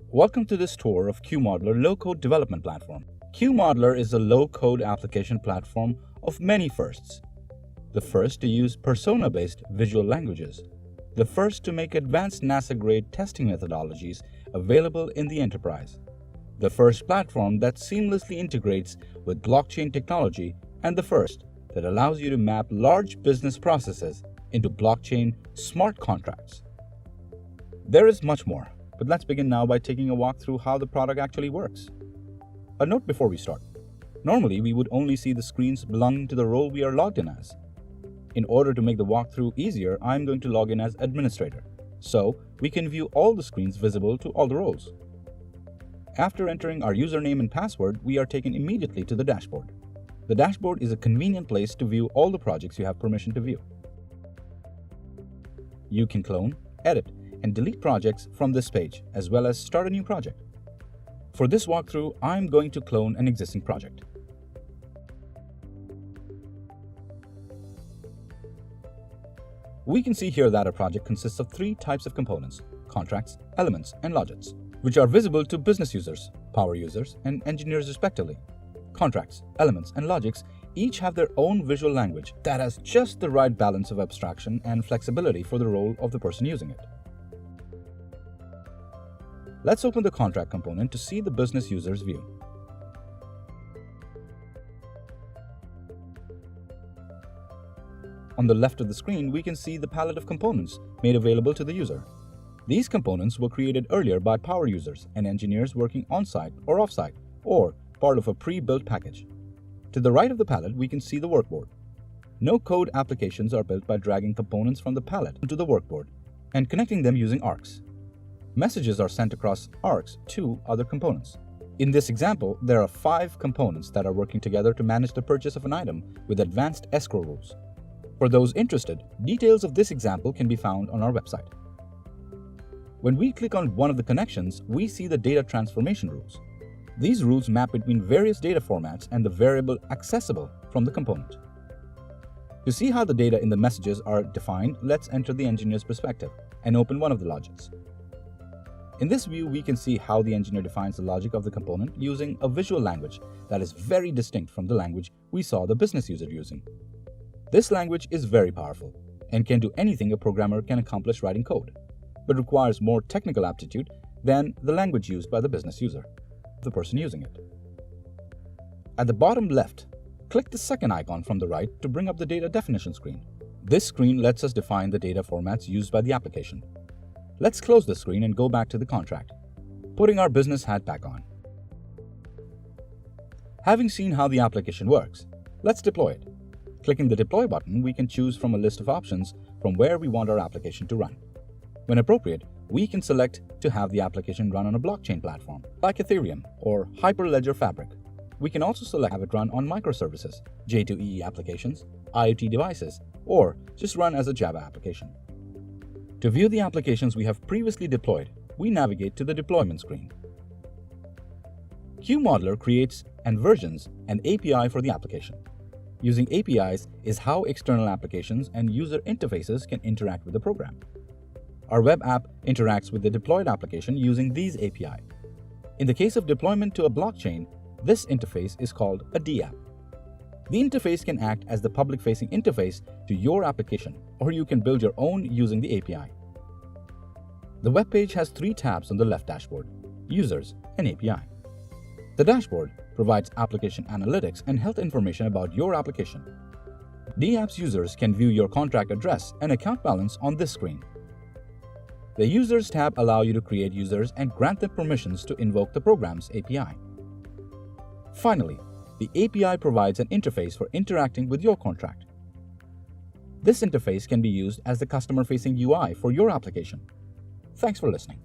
Welcome to this tour of QModeler No-Code Development Platform. QModeler is a low-code application platform of many firsts. The first to use persona-based visual languages. The first to make advanced NASA-grade testing methodologies available in the enterprise. The first platform that seamlessly integrates with blockchain technology, and the first that allows you to map large business processes into blockchain smart contracts. There is much more, but let's begin now by taking a walk through how the product actually works. A note before we start. Normally, we would only see the screens belonging to the role we are logged in as. In order to make the walkthrough easier, I'm going to log in as administrator, so we can view all the screens visible to all the roles. After entering our username and password, we are taken immediately to the dashboard. The dashboard is a convenient place to view all the projects you have permission to view. You can clone, edit, and delete projects from this page, as well as start a new project. For this walkthrough, I'm going to clone an existing project. We can see here that a project consists of three types of components: contracts, elements, and logics, which are visible to business users, power users, and engineers respectively. Contracts, elements, and logics each have their own visual language that has just the right balance of abstraction and flexibility for the role of the person using it. Let's open the contract component to see the business user's view. On the left of the screen, we can see the palette of components made available to the user. These components were created earlier by power users and engineers working on-site or off-site, or part of a pre-built package. To the right of the palette, we can see the workboard. No-code applications are built by dragging components from the palette onto the workboard and connecting them using arcs. Messages are sent across arcs to other components. In this example, there are 5 components that are working together to manage the purchase of an item with advanced escrow rules. For those interested, details of this example can be found on our website. When we click on one of the connections, we see the data transformation rules. These rules map between various data formats and the variable accessible from the component. To see how the data in the messages are defined, let's enter the engineer's perspective and open one of the logics. In this view, we can see how the engineer defines the logic of the component using a visual language that is very distinct from the language we saw the business user using. This language is very powerful and can do anything a programmer can accomplish writing code, but requires more technical aptitude than the language used by the business user, the person using it. At the bottom left, click the second icon from the right to bring up the data definition screen. This screen lets us define the data formats used by the application. Let's close the screen and go back to the contract, putting our business hat back on. Having seen how the application works, let's deploy it. Clicking the Deploy button, we can choose from a list of options from where we want our application to run. When appropriate, we can select to have the application run on a blockchain platform, like Ethereum or Hyperledger Fabric. We can also select to have it run on microservices, J2EE applications, IoT devices, or just run as a Java application. To view the applications we have previously deployed, we navigate to the deployment screen. QModeler creates and versions an API for the application. Using APIs is how external applications and user interfaces can interact with the program. Our web app interacts with the deployed application using these API. In the case of deployment to a blockchain, this interface is called a DApp. The interface can act as the public-facing interface to your application, or you can build your own using the API. The web page has 3 tabs on the left dashboard: Users and API. The dashboard provides application analytics and health information about your application. DApp's users can view your contract address and account balance on this screen. The Users tab allows you to create users and grant them permissions to invoke the program's API. Finally, the API provides an interface for interacting with your contract. This interface can be used as the customer-facing UI for your application. Thanks for listening.